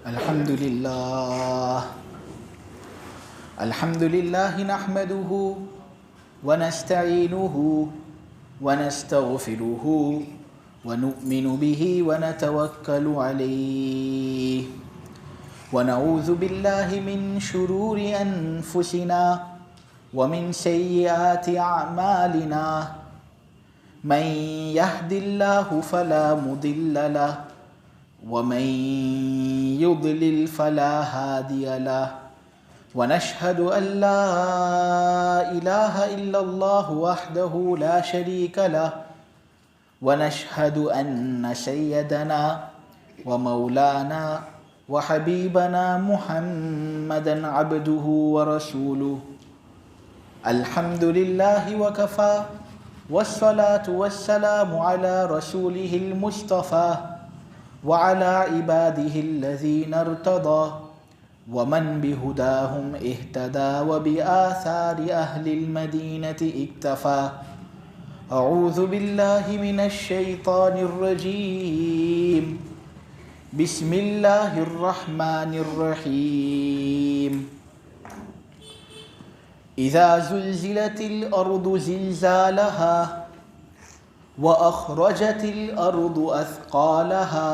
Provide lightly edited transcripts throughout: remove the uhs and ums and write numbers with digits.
الحمد لله نحمده ونستعينه ونستغفره ونؤمن به ونتوكل عليه ونعوذ بالله من شرور أنفسنا ومن سيئات أعمالنا من يهد الله فلا مضل له ومن يضلل فلا هادي له ونشهد أن لا إله إلا الله وحده لا شريك له ونشهد أن سيدنا ومولانا وحبيبنا محمدا عبده ورسوله الحمد لله وكفى والصلاة والسلام على رسوله المصطفى وعلى عباده الذين ارتضى ومن بهداهم اهتدى وبآثار أهل المدينة اكتفى أعوذ بالله من الشيطان الرجيم بسم الله الرحمن الرحيم إذا زلزلت الأرض زلزالها وأخرجت الأرض أثقالها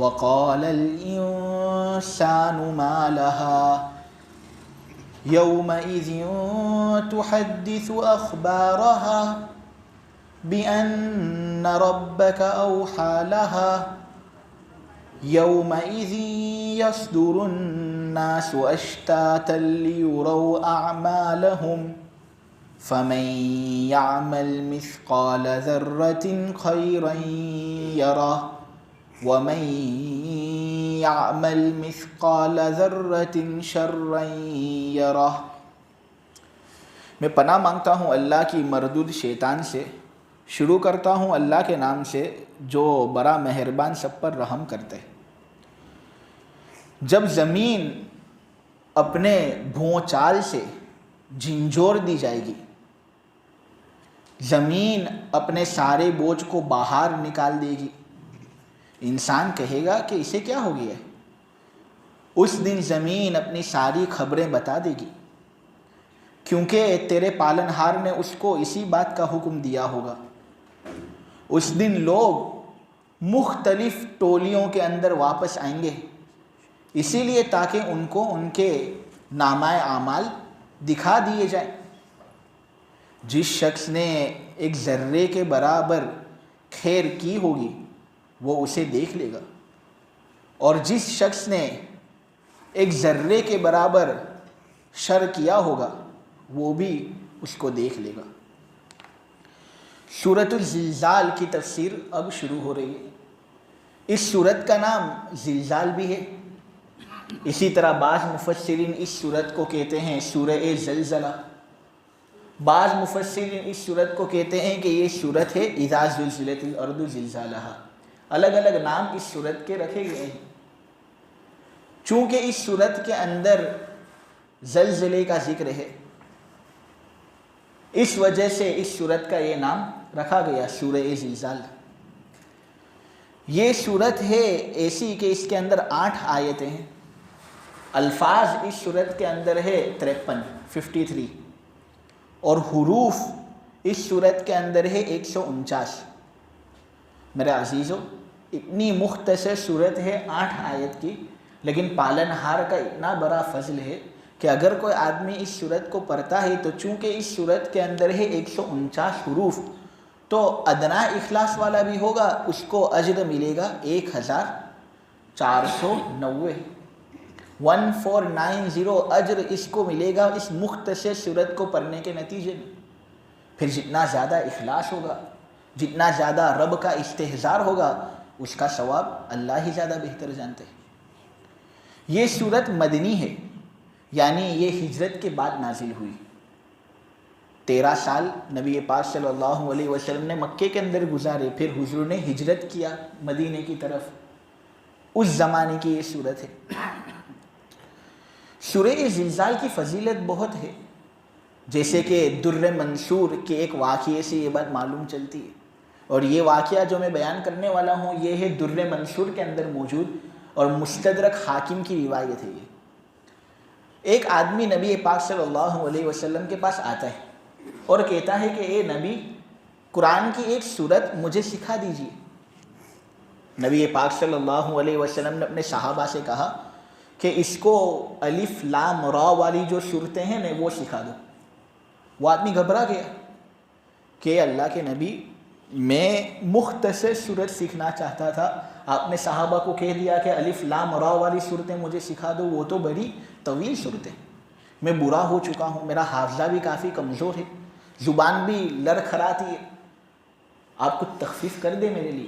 وقال الإنسان ما لها يومئذ تحدث أخبارها بأن ربك أوحى لها يومئذ يصدر الناس أشتاتا ليروا أعمالهم فمن يعمل مثقال ذرة خيرا يره ومن يعمل مثقال ذرة شرا يره۔ میں پناہ مانگتا ہوں اللہ کی مردود شیطان سے۔ شروع کرتا ہوں اللہ کے نام سے جو بڑا مہربان سب پر رحم کرتے۔ جب زمین اپنے بھونچال سے جھنجھوڑ دی جائے گی، زمین اپنے سارے بوجھ کو باہر نکال دے گی، انسان کہے گا کہ اسے کیا ہو گیا ہے؟ اس دن زمین اپنی ساری خبریں بتا دے گی، کیونکہ تیرے پالنہار نے اس کو اسی بات کا حکم دیا ہوگا۔ اس دن لوگ مختلف ٹولیوں کے اندر واپس آئیں گے، اسی لیے تاکہ ان کو ان کے نامہ اعمال دکھا دیے جائیں۔ جس شخص نے ایک ذرے کے برابر خیر کی ہوگی وہ اسے دیکھ لے گا، اور جس شخص نے ایک ذرے کے برابر شر کیا ہوگا وہ بھی اس کو دیکھ لے گا۔ سورۃ الزلزال کی تفسیر اب شروع ہو رہی ہے۔ اس سورت کا نام زلزال بھی ہے، اسی طرح بعض مفسرین اس سورت کو کہتے ہیں سورہ زلزلہ، بعض مفسرین اس سورت کو کہتے ہیں کہ یہ سورت ہے اذا زلزلت الارض زلزالہا۔ الگ الگ نام اس سورت کے رکھے گئے ہیں۔ چونکہ اس سورت کے اندر زلزلے کا ذکر ہے، اس وجہ سے اس سورت کا یہ نام رکھا گیا سورہ زلزال۔ یہ سورت ہے ایسی کہ اس کے اندر 8 آیتیں ہیں۔ الفاظ اس سورت کے اندر ہے 53 اور حروف اس سورت کے اندر ہے 149۔ میرے عزیزو، اتنی مختصر سورت ہے 8 آیت کی، لیکن پالنہار کا اتنا بڑا فضل ہے کہ اگر کوئی آدمی اس سورت کو پڑھتا ہے تو چونکہ اس سورت کے اندر ہے 149 حروف، تو ادنا اخلاص والا بھی ہوگا اس کو اجر ملے گا 1490 1490 اجر اس کو ملے گا اس مختصر سورت کو پڑھنے کے نتیجے میں۔ پھر جتنا زیادہ اخلاص ہوگا، جتنا زیادہ رب کا استحضار ہوگا، اس کا ثواب اللہ ہی زیادہ بہتر جانتے ہیں۔ یہ سورت مدنی ہے، یعنی یہ ہجرت کے بعد نازل ہوئی۔ 13 سال نبی پاک صلی اللہ علیہ وسلم نے مکے کے اندر گزارے، پھر حضور نے ہجرت کیا مدینے کی طرف، اس زمانے کی یہ سورت ہے۔ سورہ زلزال کی فضیلت بہت ہے، جیسے کہ در منصور کے ایک واقعے سے یہ بات معلوم چلتی ہے، اور یہ واقعہ جو میں بیان کرنے والا ہوں یہ ہے در منصور کے اندر موجود اور مستدرک حاکم کی روایت ہے یہ۔ ایک آدمی نبی پاک صلی اللہ علیہ وسلم کے پاس آتا ہے اور کہتا ہے کہ اے نبی، قرآن کی ایک سورت مجھے سکھا دیجیے۔ نبی پاک صلی اللہ علیہ وسلم نے اپنے صحابہ سے کہا کہ اس کو الف لام را والی جو صورتیں ہیں نا وہ سکھا دو۔ وہ آدمی گھبرا گیا کہ اللہ کے نبی، میں مختصر صورت سیکھنا چاہتا تھا، آپ نے صحابہ کو کہہ دیا کہ الف لام را والی صورتیں مجھے سکھا دو، وہ تو بڑی طویل صورتیں، میں برا ہو چکا ہوں، میرا حافظہ بھی کافی کمزور ہے، زبان بھی لڑکھڑاتی ہے، آپ کچھ تخفیف کر دیں میرے لیے۔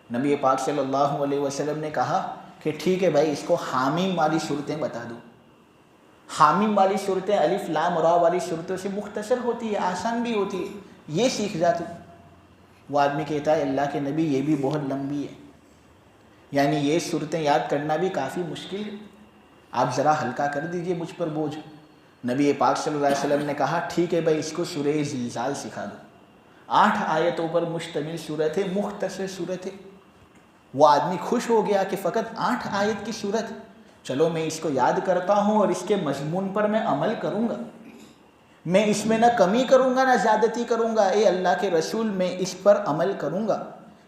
نبی پاک صلی اللہ علیہ وسلم نے کہا کہ ٹھیک ہے بھائی، اس کو حامیم والی صورتیں بتا دو۔ حامیم والی صورتیں الف لام را والی صورتوں سے مختصر ہوتی ہے، آسان بھی ہوتی ہے، یہ سیکھ جا تو۔ وہ آدمی کہتا ہے اللہ کے نبی یہ بھی بہت لمبی ہے، یعنی یہ صورتیں یاد کرنا بھی کافی مشکل ہے، آپ ذرا ہلکا کر دیجئے مجھ پر بوجھ۔ نبی پاک صلی اللہ علیہ وسلم نے کہا ٹھیک ہے بھائی، اس کو سورہ زلزال سکھا دو۔ 8 آیتوں پر مشتمل صورت ہے، مختصر صورت ہے۔ وہ آدمی خوش ہو گیا کہ فقط 8 آیت کی صورت، چلو میں اس کو یاد کرتا ہوں اور اس کے مضمون پر میں عمل کروں گا، میں اس میں نہ کمی کروں گا نہ زیادتی کروں گا، اے اللہ کے رسول میں اس پر عمل کروں گا۔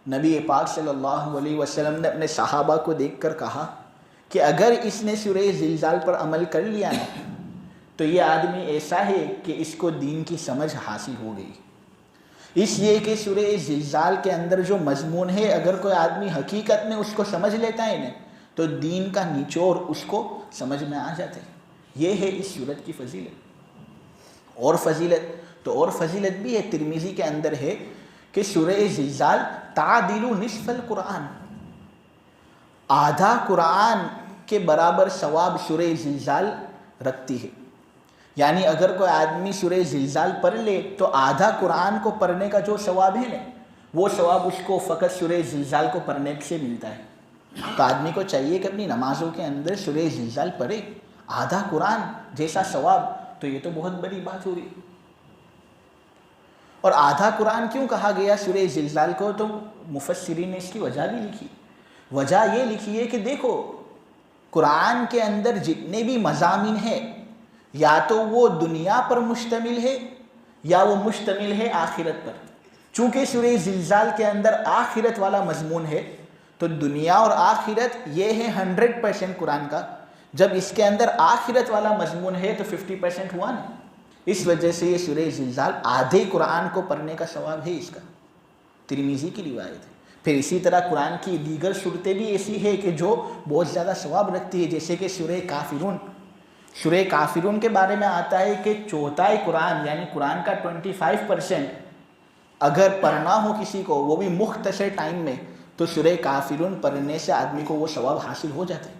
نبی پاک صلی اللہ علیہ وسلم نے اپنے صحابہ کو دیکھ کر کہا کہ اگر اس نے سورہ زلزال پر عمل کر لیا نا تو یہ آدمی ایسا ہے کہ اس کو دین کی سمجھ حاصل ہو گئی، اس لیے کہ سورہ زلزال کے اندر جو مضمون ہے اگر کوئی آدمی حقیقت میں اس کو سمجھ لیتا ہے نا تو دین کا نچوڑ اس کو سمجھ میں آ جاتا ہے۔ یہ ہے اس سورت کی فضیلت۔ اور فضیلت بھی ہے، ترمذی کے اندر ہے کہ سورہ زلزال تعدل نصف القرآن، آدھا قرآن کے برابر ثواب سورہ زلزال رکھتی ہے۔ یعنی اگر کوئی آدمی سورہ زلزال پڑھ لے تو آدھا قرآن کو پڑھنے کا جو ثواب ہے نا وہ ثواب اس کو فقط سورہ زلزال کو پڑھنے سے ملتا ہے۔ تو آدمی کو چاہیے کہ اپنی نمازوں کے اندر سورہ زلزال پڑھے، آدھا قرآن جیسا ثواب، تو یہ تو بہت بڑی بات ہو رہی۔ اور آدھا قرآن کیوں کہا گیا سورہ زلزال کو؟ تو مفسرین نے اس کی وجہ بھی لکھی۔ وجہ یہ لکھی ہے کہ دیکھو، قرآن کے اندر جتنے بھی مضامین ہیں یا تو وہ دنیا پر مشتمل ہے یا وہ مشتمل ہے آخرت پر۔ چونکہ سورہ زلزال کے اندر آخرت والا مضمون ہے تو دنیا اور آخرت یہ ہے 100% قرآن کا، جب اس کے اندر آخرت والا مضمون ہے تو 50% ہوا نا۔ اس وجہ سے یہ سورہ زلزال آدھے قرآن کو پڑھنے کا ثواب ہے اس کا، ترمذی کی روایت ہے۔ پھر اسی طرح قرآن کی دیگر صورتیں بھی ایسی ہے کہ جو بہت زیادہ ثواب رکھتی ہے، جیسے کہ سورہ کافرون۔ سورہ کافرون کے بارے میں آتا ہے کہ چوتھائی قرآن یعنی قرآن کا 25% اگر پڑھنا ہو کسی کو، وہ بھی مختصر ٹائم میں، تو سورہ کافرون پڑھنے سے آدمی کو وہ ثواب حاصل ہو جاتا ہے۔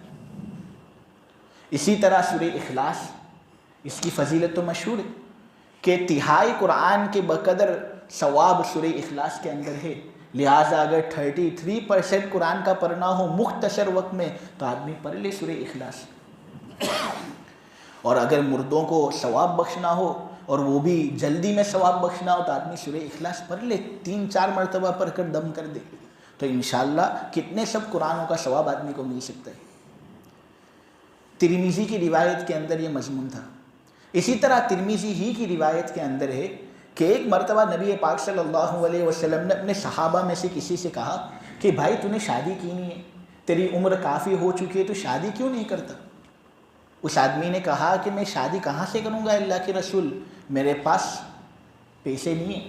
اسی طرح سورہ اخلاص، اس کی فضیلت تو مشہور ہے کہ تہائی قرآن کے بقدر ثواب سورہ اخلاص کے اندر ہے، لہٰذا اگر 33% قرآن کا پڑھنا ہو مختصر وقت میں تو آدمی پڑھ لے سورہ اخلاص۔ اور اگر مردوں کو ثواب بخشنا ہو اور وہ بھی جلدی میں ثواب بخشنا ہو تو آدمی سورہ اخلاص پڑھ لے، 3-4 مرتبہ پڑھ کر دم کر دے، تو انشاءاللہ کتنے سب قرآنوں کا ثواب آدمی کو مل سکتا ہے۔ ترمذی کی روایت کے اندر یہ مضمون تھا۔ اسی طرح ترمذی ہی کی روایت کے اندر ہے کہ ایک مرتبہ نبی پاک صلی اللہ علیہ وسلم نے اپنے صحابہ میں سے کسی سے کہا کہ بھائی تو نے شادی کی نہیں ہے، تیری عمر کافی ہو چکی ہے، تو شادی کیوں نہیں کرتا؟ اس آدمی نے کہا کہ میں شادی کہاں سے کروں گا اللہ کے رسول، میرے پاس پیسے نہیں ہیں،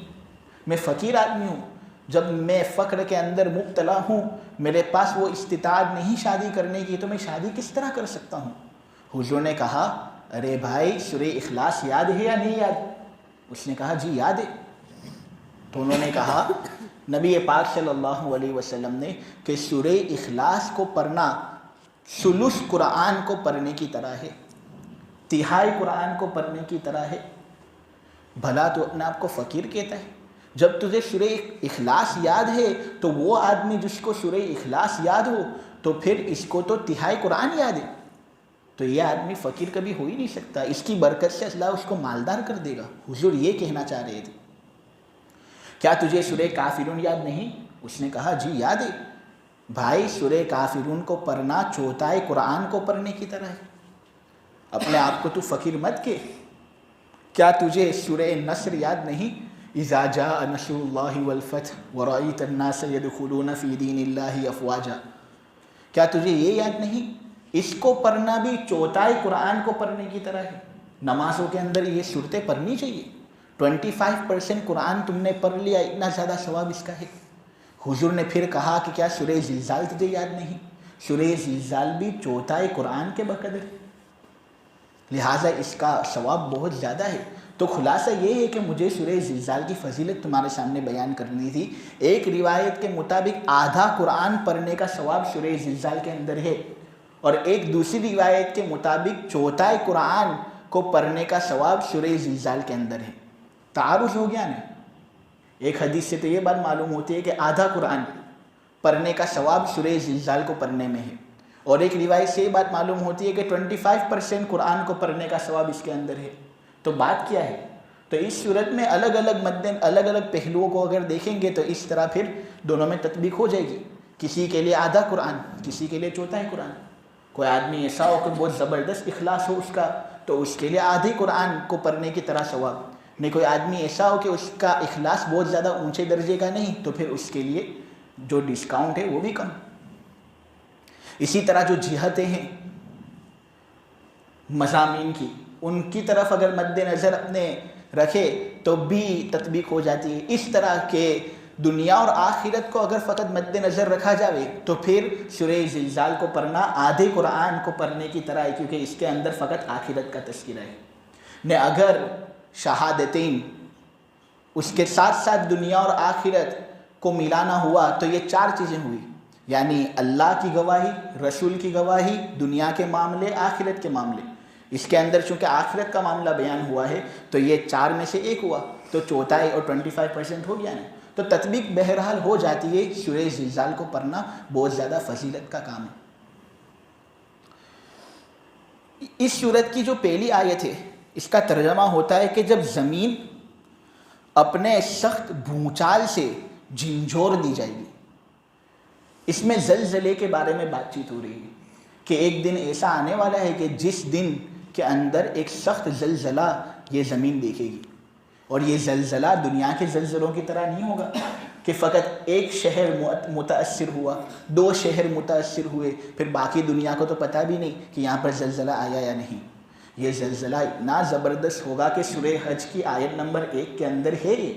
میں فقیر آدمی ہوں، جب میں فقر کے اندر مبتلا ہوں، میرے پاس وہ استطاعت نہیں شادی کرنے کی، تو میں شادی کس طرح کر سکتا ہوں؟ حضور نے کہا ارے بھائی سورہ اخلاص یاد ہے یا نہیں یاد؟ اس نے کہا جی یاد ہے۔ تو انہوں نے کہا نبی پاک صلی اللہ علیہ وسلم نے کہ سورہ اخلاص کو پڑھنا ثلث قرآن کو پڑھنے کی طرح ہے، تہائی قرآن کو پڑھنے کی طرح ہے۔ بھلا تو اپنے آپ کو فقیر کہتا ہے؟ جب تجھے سورہ اخلاص یاد ہے تو وہ آدمی جس کو سورہ اخلاص یاد ہو تو پھر اس کو تو تہائی قرآن یاد ہے، تو یہ آدمی فقیر کبھی ہو ہی نہیں سکتا، اس کی برکت سے اللہ اس کو مالدار کر دے گا۔ حضور یہ کہنا چاہ رہے تھے۔ کیا تجھے سورہ کافرون یاد نہیں؟ اس نے کہا جی یاد ہے۔ بھائی سورہ کافرون کو پڑھنا چوتھائے قرآن کو پڑھنے کی طرح ہے. اپنے آپ کو تو فقیر مت کے. کیا تجھے سورہ نصر یاد نہیں؟ اذا جاء نصر اللہ والفتح ورأیت الناس يدخلون فی دین اللہ افواجا. کیا تجھے یہ یاد نہیں؟ اس کو پڑھنا بھی چوتھائے قرآن کو پڑھنے کی طرح ہے. نمازوں کے اندر یہ صورتیں پڑھنی چاہیے. 25% قرآن تم نے پڑھ لیا، اتنا زیادہ ثواب اس کا ہے. حضور نے پھر کہا کہ کیا سورہ زلزال تجھے یاد نہیں؟ سورہ زلزال بھی چوتھائے قرآن کے بقدر ہے، لہٰذا اس کا ثواب بہت زیادہ ہے. تو خلاصہ یہ ہے کہ مجھے سورہ زلزال کی فضیلت تمہارے سامنے بیان کرنی تھی. ایک روایت کے مطابق آدھا قرآن پڑھنے کا ثواب سورہ زلزال کے اندر ہے، اور ایک دوسری روایت کے مطابق چوتھائے قرآن کو پڑھنے کا ثواب سورہ زلزال کے اندر ہے. تعارض ہو گیا نا. ایک حدیث سے تو یہ بات معلوم ہوتی ہے کہ آدھا قرآن پڑھنے کا ثواب سورہ زلزال کو پڑھنے میں ہے، اور ایک روایت سے یہ بات معلوم ہوتی ہے کہ 25% قرآن کو پڑھنے کا ثواب اس کے اندر ہے. تو بات کیا ہے؟ تو اس صورت میں الگ الگ پہلوؤں کو اگر دیکھیں گے تو اس طرح پھر دونوں میں تطبیق ہو جائے گی. کسی کے لیے آدھا قرآن، کسی کے لیے چوتھائی قرآن. کوئی آدمی ایسا ہو کہ بہت زبردست اخلاص ہو اس کا، تو اس کے لیے آدھی قرآن کو پڑھنے کی طرح ثواب. نہیں کوئی آدمی ایسا ہو کہ اس کا اخلاص بہت زیادہ اونچے درجے کا نہیں، تو پھر اس کے لیے جو ڈسکاؤنٹ ہے وہ بھی کم. اسی طرح جو جہتیں ہیں مضامین کی، ان کی طرف اگر مد نظر اپنے رکھے تو بھی تطبیق ہو جاتی ہے. اس طرح کے دنیا اور آخرت کو اگر فقط مد نظر رکھا جائے تو پھر سورہ زلزال کو پڑھنا آدھے قرآن کو پڑھنے کی طرح ہے، کیونکہ اس کے اندر فقط آخرت کا تذکرہ ہے. نے اگر شہادتین اس کے ساتھ ساتھ دنیا اور آخرت کو ملانا ہوا تو یہ 4 چیزیں ہوئی، یعنی اللہ کی گواہی، رسول کی گواہی، دنیا کے معاملے، آخرت کے معاملے. اس کے اندر چونکہ آخرت کا معاملہ بیان ہوا ہے تو یہ 4 میں سے ایک ہوا، تو چوتھائی اور 25% ہو گیا نا. تو تطبیق بہرحال ہو جاتی ہے. سورہ زلزال کو پڑھنا بہت زیادہ فضیلت کا کام ہے. اس سورت کی جو پہلی آیت ہے اس کا ترجمہ ہوتا ہے کہ جب زمین اپنے سخت بھونچال سے جھنجھوڑ دی جائے گی. اس میں زلزلے کے بارے میں بات چیت ہو رہی ہے کہ ایک دن ایسا آنے والا ہے کہ جس دن کے اندر ایک سخت زلزلہ یہ زمین دیکھے گی. اور یہ زلزلہ دنیا کے زلزلوں کی طرح نہیں ہوگا کہ فقط ایک شہر متاثر ہوا، 2 شہر متاثر ہوئے، پھر باقی دنیا کو تو پتہ بھی نہیں کہ یہاں پر زلزلہ آیا یا نہیں. یہ زلزلہ اتنا زبردست ہوگا کہ سورہ حج کی آیت نمبر 1 کے اندر ہے یہ،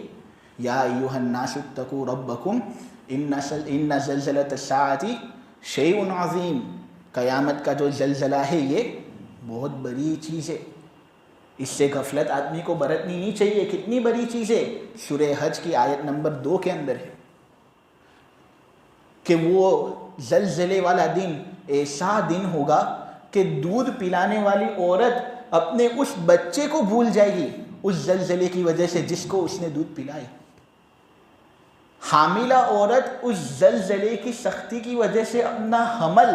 یا ایھا الناس اتقوا ربکم ان زلزلۃ الساعۃ شیء عظیم. قیامت کا جو زلزلہ ہے یہ بہت بڑی چیز ہے، اس سے غفلت آدمی کو برتنی نہیں چاہیے. کتنی بڑی چیز ہے؟ سورہ حج کی آیت نمبر 2 کے اندر ہے کہ وہ زلزلے والا دن ایسا دن ہوگا کہ دودھ پلانے والی عورت اپنے اس بچے کو بھول جائے گی اس زلزلے کی وجہ سے جس کو اس نے دودھ پلائے. حاملہ عورت اس زلزلے کی سختی کی وجہ سے اپنا حمل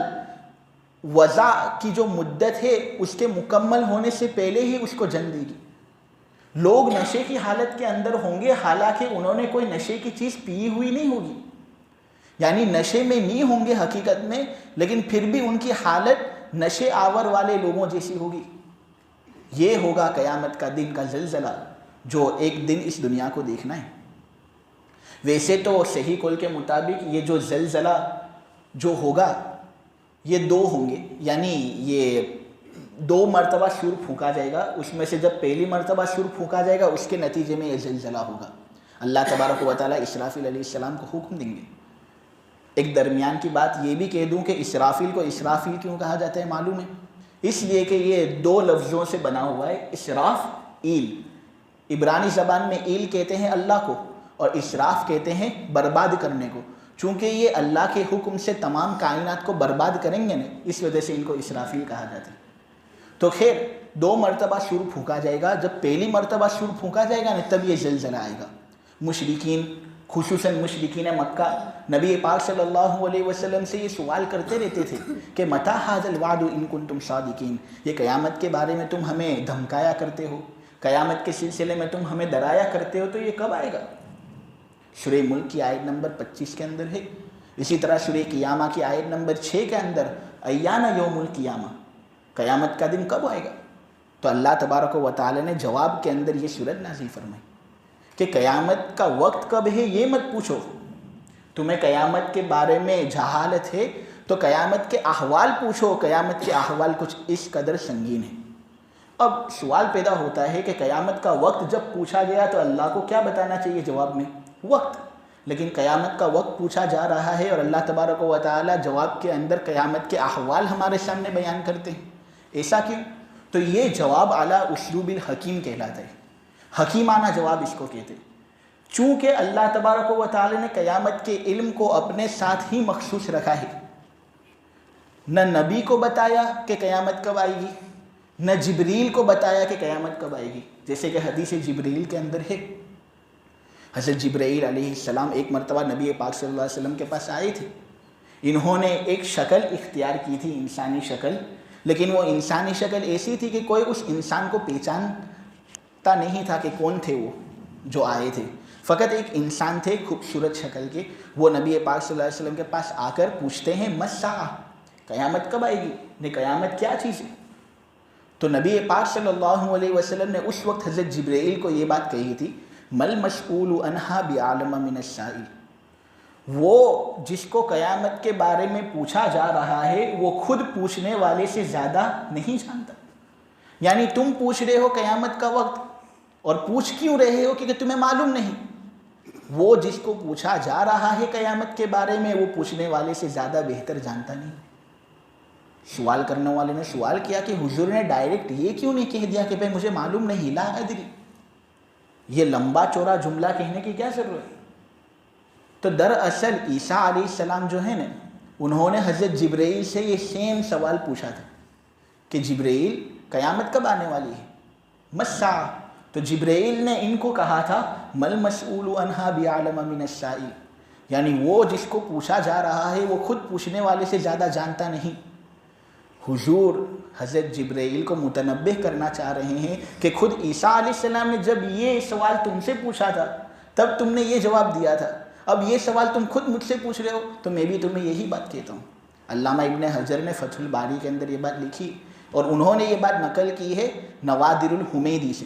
وضع کی جو مدت ہے اس کے مکمل ہونے سے پہلے ہی اس کو جن دے گی. لوگ نشے کی حالت کے اندر ہوں گے حالانکہ انہوں نے کوئی نشے کی چیز پی ہوئی نہیں ہوگی، یعنی نشے میں نہیں ہوں گے حقیقت میں، لیکن پھر بھی ان کی حالت نشے آور والے لوگوں جیسی ہوگی. یہ ہوگا قیامت کا دن کا زلزلہ جو ایک دن اس دنیا کو دیکھنا ہے. ویسے تو صحیح قول کے مطابق یہ جو زلزلہ جو ہوگا یہ 2 ہوں گے، یعنی یہ 2 مرتبہ سور پھونکا جائے گا. اس میں سے جب پہلی مرتبہ سور پھونکا جائے گا اس کے نتیجے میں یہ زلزلہ ہوگا. اللہ تبارک و تعالیٰ اسرافیل علیہ السلام کو حکم دیں گے. ایک درمیان کی بات یہ بھی کہہ دوں کہ اسرافیل کو اسرافیل کیوں کہا جاتا ہے معلوم ہے؟ اس لیے کہ یہ 2 لفظوں سے بنا ہوا ہے. اسراف ایل، عبرانی زبان میں ایل کہتے ہیں اللہ کو اور اسراف کہتے ہیں برباد کرنے کو. چونکہ یہ اللہ کے حکم سے تمام کائنات کو برباد کریں گے نا، اس وجہ سے ان کو اسرافیل کہا جاتا ہے. تو خیر 2 مرتبہ سور پھونکا جائے گا. جب پہلی مرتبہ سور پھونکا جائے گا نا تب یہ زلزلہ آئے گا. مشرکین خصوصاً مشرکین مکہ نبی پاک صلی اللہ علیہ وسلم سے یہ سوال کرتے رہتے تھے کہ متی ھذا الوعد ان کنتم صادقین، یہ قیامت کے بارے میں تم ہمیں دھمکایا کرتے ہو، قیامت کے سلسلے میں تم ہمیں ڈرایا کرتے ہو، تو یہ کب آئے گا؟ سورہ ملک کی آیت نمبر 25 کے اندر ہے اسی طرح سورہ قیامہ کی آیت نمبر 6 کے اندر ایان یوم القیامہ، قیامت کا دن کب آئے گا؟ تو اللہ تبارک و تعالی نے جواب کے اندر یہ صورت نازل فرمائی کہ قیامت کا وقت کب ہے یہ مت پوچھو، تمہیں قیامت کے بارے میں جہالت ہے تو قیامت کے احوال پوچھو، قیامت کے احوال کچھ اس قدر سنگین ہیں۔ اب سوال پیدا ہوتا ہے کہ قیامت کا وقت جب پوچھا گیا تو اللہ کو کیا بتانا چاہیے جواب میں؟ وقت۔ لیکن قیامت کا وقت پوچھا جا رہا ہے اور اللہ تبارک و تعالی جواب کے اندر قیامت کے احوال ہمارے سامنے بیان کرتے ہیں، ایسا کیوں؟ تو یہ جواب اعلیٰ اسلوب الحکیم کہلاتا ہے، حکیمانہ جواب اس کو کہتے ہیں۔ چونکہ اللہ تبارک و تعالی نے قیامت کے علم کو اپنے ساتھ ہی مخصوص رکھا ہے، نہ نبی کو بتایا کہ قیامت کب آئے گی، نہ جبریل کو بتایا کہ قیامت کب آئے گی، جیسے کہ حدیث جبریل کے اندر ہے۔ حضرت جبرائیل علیہ السلام ایک مرتبہ نبی پاک صلی اللہ علیہ وسلم کے پاس آئے تھے، انہوں نے ایک شکل اختیار کی تھی، انسانی شکل، لیکن وہ انسانی شکل ایسی تھی کہ کوئی اس انسان کو پہچانتا نہیں تھا کہ کون تھے وہ جو آئے تھے، فقط ایک انسان تھے خوبصورت شکل کے۔ وہ نبی پاک صلی اللہ علیہ وسلم کے پاس آ کر پوچھتے ہیں مساء، قیامت کب آئے گی؟ نے قیامت کیا چیز ہے؟ تو نبی پاک صلی اللہ علیہ وسلم نے اس وقت حضرت جبرائیل کو یہ بات کہی تھی، مل مسئول عنہا بعالم من السائل، وہ جس کو قیامت کے بارے میں پوچھا جا رہا ہے وہ خود پوچھنے والے سے زیادہ نہیں جانتا۔ یعنی تم پوچھ رہے ہو قیامت کا وقت، اور پوچھ کیوں رہے ہو؟ کیونکہ تمہیں معلوم نہیں۔ وہ جس کو پوچھا جا رہا ہے قیامت کے بارے میں وہ پوچھنے والے سے زیادہ بہتر جانتا نہیں۔ سوال کرنے والے نے سوال کیا کہ حضور نے ڈائریکٹ یہ کیوں نہیں کہہ دیا کہ بھائی مجھے معلوم نہیں، لا ادری، یہ لمبا چوڑا جملہ کہنے کی کیا ضرورت ہے؟ تو دراصل عیسیٰ علیہ السلام جو ہے نا، انہوں نے حضرت جبرائیل سے یہ سیم سوال پوچھا تھا کہ جبرائیل قیامت کب آنے والی ہے؟ مساء۔ تو جبرائیل نے ان کو کہا تھا مل مسئول عنہا بعالم من السائل، یعنی وہ جس کو پوچھا جا رہا ہے وہ خود پوچھنے والے سے زیادہ جانتا نہیں۔ حضور حضرت جبرائیل کو متنبہ کرنا چاہ رہے ہیں کہ خود عیسیٰ علیہ السلام نے جب یہ سوال تم سے پوچھا تھا تب تم نے یہ جواب دیا تھا، اب یہ سوال تم خود مجھ سے پوچھ رہے ہو تو میں بھی تمہیں یہی بات کہتا ہوں۔ علامہ ابن حجر نے فتح الباری کے اندر یہ بات لکھی اور انہوں نے یہ بات نقل کی ہے نوادر الحمیدی سے۔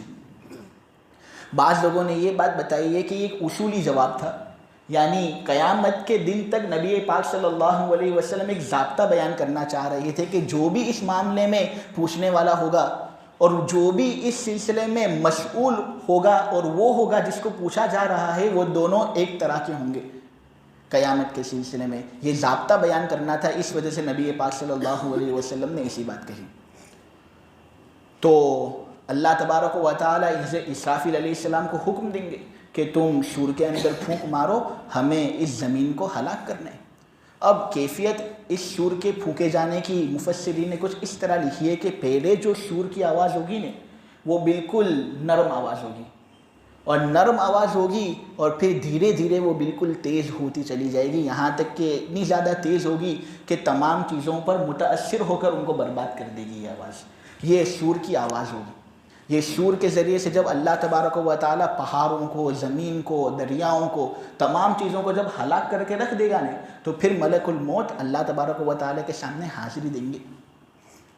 بعض لوگوں نے یہ بات بتائی ہے کہ یہ ایک اصولی جواب تھا، یعنی قیامت کے دن تک نبی پاک صلی اللہ علیہ وسلم ایک ضابطہ بیان کرنا چاہ رہے تھے کہ جو بھی اس معاملے میں پوچھنے والا ہوگا اور جو بھی اس سلسلے میں مسئول ہوگا اور وہ ہوگا جس کو پوچھا جا رہا ہے، وہ دونوں ایک طرح کے ہوں گے قیامت کے سلسلے میں۔ یہ ضابطہ بیان کرنا تھا، اس وجہ سے نبی پاک صلی اللہ علیہ وسلم نے اسی بات کہی۔ تو اللہ تبارک و تعالیٰ اسرافیل علیہ السلام کو حکم دیں گے کہ تم سور کے اندر پھونک مارو، ہمیں اس زمین کو ہلاک کرنا ہے۔ اب کیفیت اس سور کے پھونکے جانے کی مفسرین نے کچھ اس طرح لکھی ہے کہ پہلے جو سور کی آواز ہوگی نا وہ بالکل نرم آواز ہوگی، اور نرم آواز ہوگی اور پھر دھیرے دھیرے وہ بالکل تیز ہوتی چلی جائے گی، یہاں تک کہ اتنی زیادہ تیز ہوگی کہ تمام چیزوں پر متاثر ہو کر ان کو برباد کر دے گی۔ یہ آواز، یہ سور کی آواز ہوگی۔ یہ سور کے ذریعے سے جب اللہ تبارک و تعالیٰ پہاڑوں کو، زمین کو، دریاؤں کو، تمام چیزوں کو جب ہلاک کر کے رکھ دے گا نا تو پھر ملک الموت اللہ تبارک و تعالیٰ کے سامنے حاضری دیں گے۔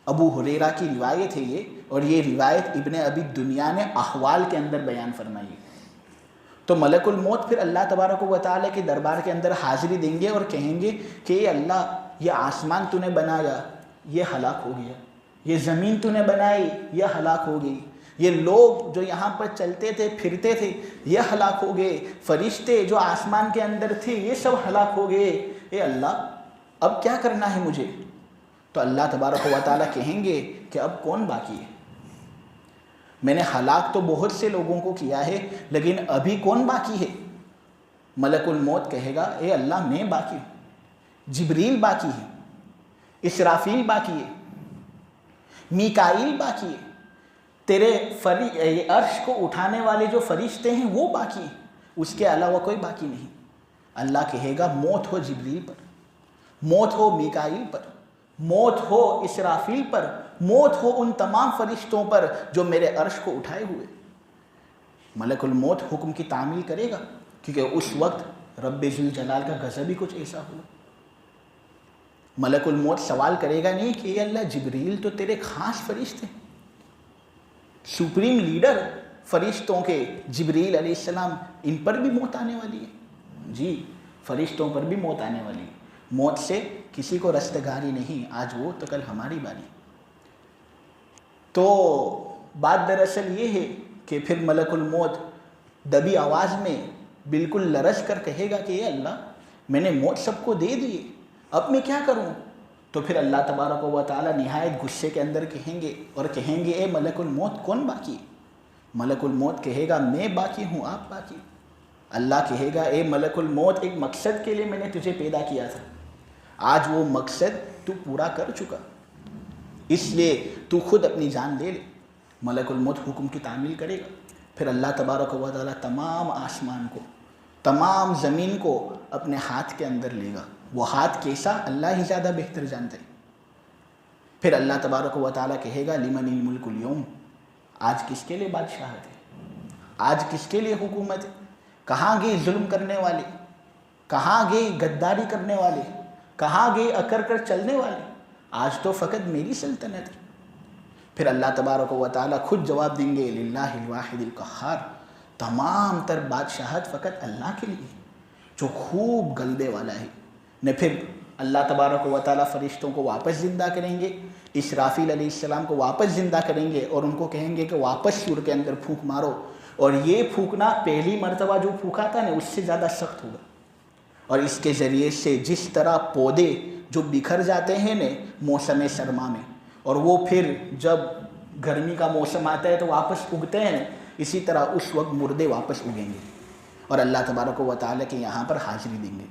ابو ہریرہ کی روایت ہے یہ، اور یہ روایت ابن ابی دنیا نے احوال کے اندر بیان فرمائی ہے۔ تو ملک الموت پھر اللہ تبارک و تعالیٰ کے دربار کے اندر حاضری دیں گے اور کہیں گے کہ اے اللہ، یہ آسمان تو نے بنایا، یہ ہلاک ہو گیا، یہ زمین تو نے بنائی، یہ ہلاک ہو گئی، یہ لوگ جو یہاں پر چلتے تھے پھرتے تھے یہ ہلاک ہو گئے، فرشتے جو آسمان کے اندر تھے یہ سب ہلاک ہو گئے، اے اللہ اب کیا کرنا ہے مجھے؟ تو اللہ تبارک و تعالیٰ کہیں گے کہ اب کون باقی ہے؟ میں نے ہلاک تو بہت سے لوگوں کو کیا ہے لیکن ابھی کون باقی ہے؟ ملک الموت کہے گا اے اللہ میں باقی ہوں، جبریل باقی ہے، اسرافیل باقی ہے، میکائیل باقی ہے، تیرے عرش کو اٹھانے والے جو فرشتے ہیں وہ باقی ہیں، اس کے علاوہ کوئی باقی نہیں۔ اللہ کہے گا موت ہو جبریل پر، موت ہو میکائیل پر، موت ہو اسرافیل پر، موت ہو ان تمام فرشتوں پر جو میرے عرش کو اٹھائے ہوئے۔ ملک الموت حکم کی تعمیل کرے گا کیونکہ اس وقت رب ذوالجلال کا غضب ہی کچھ ایسا ہوا۔ ملک الموت سوال کرے گا نہیں کہ اے اللہ جبریل تو تیرے خاص فرشتے، سپریم لیڈر فرشتوں کے جبریل علیہ السلام، ان پر بھی موت آنے والی ہے؟ جی فرشتوں پر بھی موت آنے والی ہے، موت سے کسی کو رستگاری نہیں، آج وہ تو کل ہماری باری۔ تو بات دراصل یہ ہے کہ پھر ملک الموت دبی آواز میں بالکل لرز کر کہے گا کہ اے اللہ میں نے موت سب کو دے دی، اب میں کیا کروں؟ تو پھر اللہ تبارک و تعالی نہایت غصے کے اندر کہیں گے اور کہیں گے اے ملک الموت کون باقی ہے؟ ملک الموت کہے گا میں باقی ہوں، آپ باقی۔ اللہ کہے گا اے ملک الموت ایک مقصد کے لیے میں نے تجھے پیدا کیا تھا، آج وہ مقصد تو پورا کر چکا، اس لیے تو خود اپنی جان لے لے۔ ملک الموت حکم کی تعمیل کرے گا، پھر اللہ تبارک و تعالی تمام آسمان کو، تمام زمین کو اپنے ہاتھ کے اندر لے گا۔ وہ ہاتھ کیسا اللہ ہی زیادہ بہتر جانتے ہیں۔ پھر اللہ تبارک و تعالی کہے گا لمن الملک اليوم، آج کس کے لیے بادشاہت ہے، آج کس کے لیے حکومت ہے؟ کہاں گئے ظلم کرنے والے، کہاں گئے غداری کرنے والے، کہاں گئے اکڑ کر چلنے والے؟ آج تو فقط میری سلطنت ہے۔ پھر اللہ تبارک و تعالی خود جواب دیں گے للہ الواحد القہار، تمام تر بادشاہت فقط اللہ کے لیے جو خوب غلبے والا ہے۔ نہ پھر اللہ تبارک و تعالی فرشتوں کو واپس زندہ کریں گے، اسرافیل علیہ السلام کو واپس زندہ کریں گے اور ان کو کہیں گے کہ واپس سور کے اندر پھونک مارو، اور یہ پھونکنا پہلی مرتبہ جو پھونکا تھا نا اس سے زیادہ سخت ہوگا، اور اس کے ذریعے سے جس طرح پودے جو بکھر جاتے ہیں نا موسم سرما میں، اور وہ پھر جب گرمی کا موسم آتا ہے تو واپس اگتے ہیں، اسی طرح اس وقت مردے واپس اگیں گے اور اللہ تبارک و تعالی کے یہاں پر حاضری دیں گے۔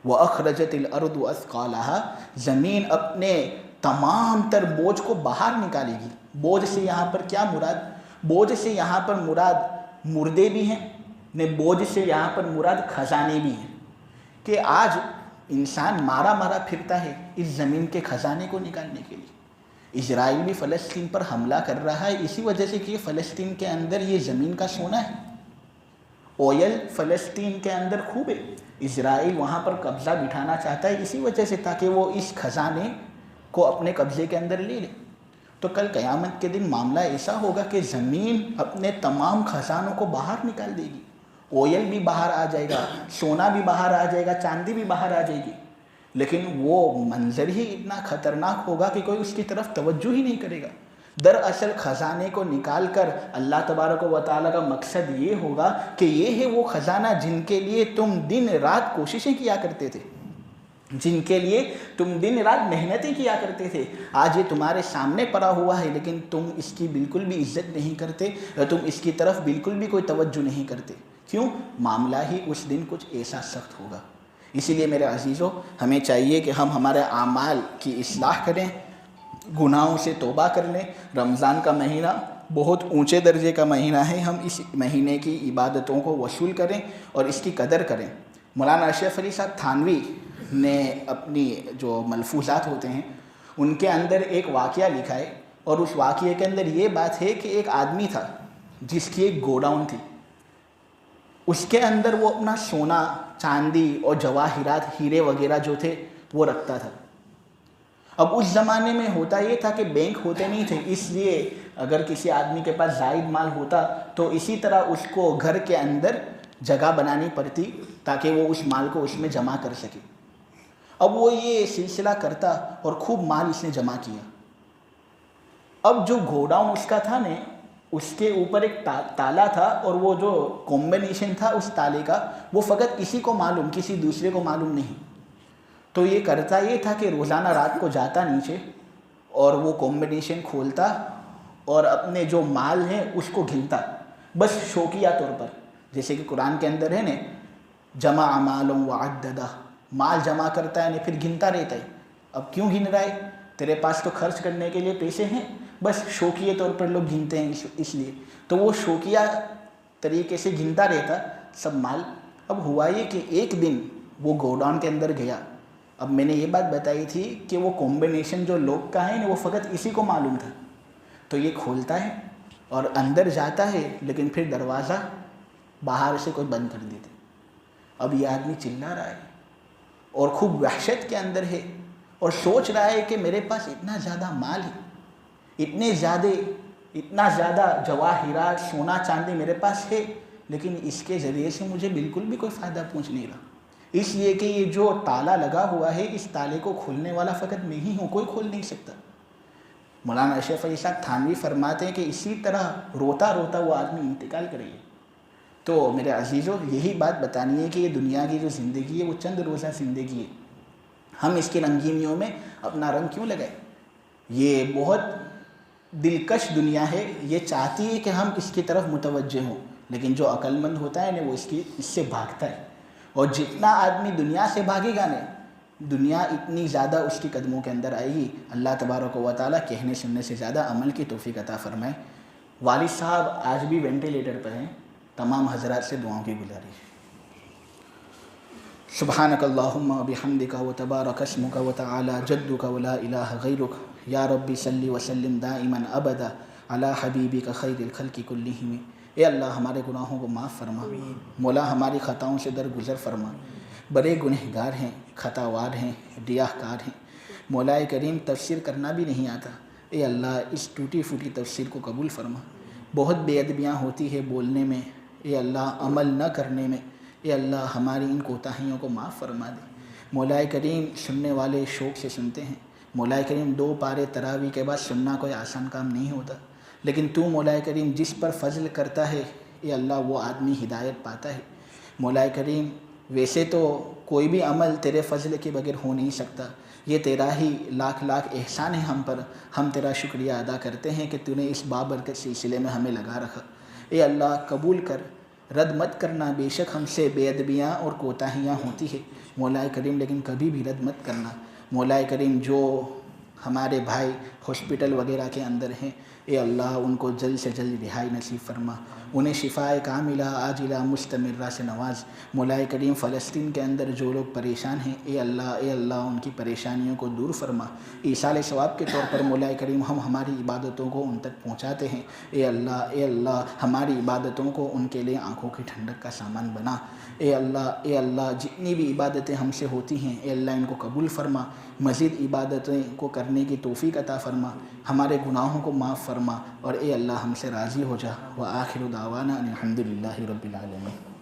وَأَخْرَجَتِ الْأَرْضُ أَثْقَالَهَا، زمین اپنے تمام تر بوجھ کو باہر نکالے گی۔ بوجھ سے یہاں پر کیا مراد؟ بوجھ سے یہاں پر مراد مردے بھی ہیں، نے بوجھ سے یہاں پر مراد خزانے بھی ہیں، کہ آج انسان مارا مارا پھرتا ہے اس زمین کے خزانے کو نکالنے کے لیے۔ اسرائیل بھی فلسطین پر حملہ کر رہا ہے اسی وجہ سے کہ فلسطین کے اندر یہ زمین کا سونا ہے، اویل فلسطین کے اندر خوب ہے، اسرائیل وہاں پر قبضہ بٹھانا چاہتا ہے اسی وجہ سے تاکہ وہ اس خزانے کو اپنے قبضے کے اندر لے لے۔ تو کل قیامت کے دن معاملہ ایسا ہوگا کہ زمین اپنے تمام خزانوں کو باہر نکال دے گی، اویل بھی باہر آ جائے گا، سونا بھی باہر آ جائے گا، چاندی بھی باہر آ جائے گی، لیکن وہ منظر ہی اتنا خطرناک ہوگا کہ کوئی اس کی طرف توجہ ہی نہیں کرے گا۔ دراصل خزانے کو نکال کر اللہ تبارک و تعالیٰ کا مقصد یہ ہوگا کہ یہ ہے وہ خزانہ جن کے لیے تم دن رات کوششیں کیا کرتے تھے، جن کے لیے تم دن رات محنتیں کیا کرتے تھے، آج یہ تمہارے سامنے پڑا ہوا ہے لیکن تم اس کی بالکل بھی عزت نہیں کرتے، تم اس کی طرف بالکل بھی کوئی توجہ نہیں کرتے۔ کیوں؟ معاملہ ہی اس دن کچھ ایسا سخت ہوگا۔ اسی لیے میرے عزیزوں ہمیں چاہیے کہ ہم ہمارے اعمال کی اصلاح کریں، گناہوں سے توبہ کر لیں۔ رمضان کا مہینہ بہت اونچے درجے کا مہینہ ہے، ہم اس مہینے کی عبادتوں کو وصول کریں اور اس کی قدر کریں۔ مولانا اشرف علی صاحب تھانوی نے اپنی جو ملفوظات ہوتے ہیں ان کے اندر ایک واقعہ لکھا ہے، اور اس واقعے کے اندر یہ بات ہے کہ ایک آدمی تھا جس کی ایک گوڈاؤن تھی، اس کے اندر وہ اپنا سونا چاندی اور جواہرات ہیرے وغیرہ جو تھے وہ رکھتا تھا۔ اب اس زمانے میں ہوتا یہ تھا کہ بینک ہوتے نہیں تھے، اس لیے اگر کسی آدمی کے پاس زائد مال ہوتا تو اسی طرح اس کو گھر کے اندر جگہ بنانی پڑتی تاکہ وہ اس مال کو اس میں جمع کر سکے۔ اب وہ یہ سلسلہ کرتا اور خوب مال اس نے جمع کیا۔ اب جو گوڈاؤن اس کا تھا نا اس کے اوپر ایک تالا تھا، اور وہ جو کمبینیشن تھا اس تالے کا وہ فقط اسی کو معلوم، کسی دوسرے کو معلوم نہیں۔ تو یہ کرتا یہ تھا کہ روزانہ رات کو جاتا نیچے اور وہ کمبینیشن کھولتا اور اپنے جو مال ہیں اس کو گنتا، بس شوقیہ طور پر، جیسے کہ قرآن کے اندر ہے نا جمع مال وعددہ، مال جمع کرتا ہے پھر گنتا رہتا ہے۔ اب کیوں گن رہا ہے؟ تیرے پاس تو خرچ کرنے کے لیے پیسے ہیں، بس شوقیہ طور پر لوگ گنتے ہیں اس لیے، تو وہ شوقیہ طریقے سے گنتا رہتا سب مال۔ اب ہوا یہ کہ ایک دن وہ گوڈاؤن کے اندر گیا۔ اب میں نے یہ بات بتائی تھی کہ وہ کمبینیشن جو لوگ کا ہے نا وہ فقط اسی کو معلوم تھا، تو یہ کھولتا ہے اور اندر جاتا ہے لیکن پھر دروازہ باہر سے کوئی بند کر دیتے۔ اب یہ آدمی چلا رہا ہے اور خوب وحشت کے اندر ہے، اور سوچ رہا ہے کہ میرے پاس اتنا زیادہ مال ہے، اتنا زیادہ جواہرات سونا چاندی میرے پاس ہے، لیکن اس کے ذریعے سے مجھے بالکل بھی کوئی فائدہ پہنچ نہیں رہا، اس لیے کہ یہ جو تالا لگا ہوا ہے اس تالے کو کھولنے والا فقط میں ہی ہوں، کوئی کھول نہیں سکتا۔ مولانا اشرف علی صاحب تھانوی فرماتے ہیں کہ اسی طرح روتا روتا وہ آدمی انتقال کرے گا۔ تو میرے عزیزوں، یہی بات بتانی ہے کہ یہ دنیا کی جو زندگی ہے وہ چند روزہ زندگی ہے، ہم اس کی رنگینیوں میں اپنا رنگ کیوں لگائیں؟ یہ بہت دلکش دنیا ہے، یہ چاہتی ہے کہ ہم اس کی طرف متوجہ ہوں، لیکن جو عقل مند ہوتا ہے وہ اس سے بھاگتا ہے، اور جتنا آدمی دنیا سے بھاگے گا دنیا اتنی زیادہ اس کی قدموں کے اندر آئے گی۔ اللہ تبارک و تعالیٰ کہنے سننے سے زیادہ عمل کی توفیق عطا فرمائے۔ والد صاحب آج بھی وینٹیلیٹر پر ہیں، تمام حضرات سے دعاؤں کی گزارش۔ سبحانک اللہم و بحمدک و تبارک اسمک و تعالی جدک و لا الہ غیرک، یا ربی صلی وسلم دائما ابدا علی حبیبک خیر الخلق کلہم۔ اے اللہ ہمارے گناہوں کو معاف فرما، مولا ہماری خطاؤں سے درگزر فرما، بڑے گنہگار ہیں، خطاوار ہیں، ریاہ کار ہیں، مولا کریم تفسیر کرنا بھی نہیں آتا، اے اللہ اس ٹوٹی پھوٹی تفسیر کو قبول فرما۔ بہت بے ادبیاں ہوتی ہے بولنے میں، اے اللہ عمل نہ کرنے میں، اے اللہ ہماری ان کوتاہیوں کو معاف فرما دے۔ مولا کریم سننے والے شوق سے سنتے ہیں، مولا کریم 2 پارے تراویح کے بعد سننا کوئی آسان کام نہیں ہوتا، لیکن تو مولا کریم جس پر فضل کرتا ہے اے اللہ وہ آدمی ہدایت پاتا ہے۔ مولا کریم ویسے تو کوئی بھی عمل تیرے فضل کے بغیر ہو نہیں سکتا، یہ تیرا ہی لاکھ لاکھ احسان ہے ہم پر، ہم تیرا شکریہ ادا کرتے ہیں کہ تو نے اس بابرکت سلسلے میں ہمیں لگا رکھا۔ اے اللہ قبول کر، رد مت کرنا، بے شک ہم سے بے ادبیاں اور کوتاہیاں ہوتی ہے مولا کریم، لیکن کبھی بھی رد مت کرنا۔ مولا کریم جو ہمارے بھائی ہاسپٹل وغیرہ کے اندر ہیں اے اللہ ان کو جلد سے جلد رہائی نصیب فرما، انہیں شفائے کاملہ عاجلہ مستمرہ سے نواز۔ مولا کریم فلسطین کے اندر جو لوگ پریشان ہیں اے اللہ ان کی پریشانیوں کو دور فرما۔ ایصال ثواب کے طور پر مولا کریم ہم ہماری عبادتوں کو ان تک پہنچاتے ہیں، اے اللہ ہماری عبادتوں کو ان کے لیے آنکھوں کی ٹھنڈک کا سامان بنا۔ اے اللہ جتنی بھی عبادتیں ہم سے ہوتی ہیں اے اللہ ان کو قبول فرما، مزید عبادتیں کو کرنے کی توفیق عطا فرما، ہمارے گناہوں کو معاف فرما، اور اے اللہ ہم سے راضی ہو جا۔ وآخر دعوانا ان الحمد للہ رب العالمین۔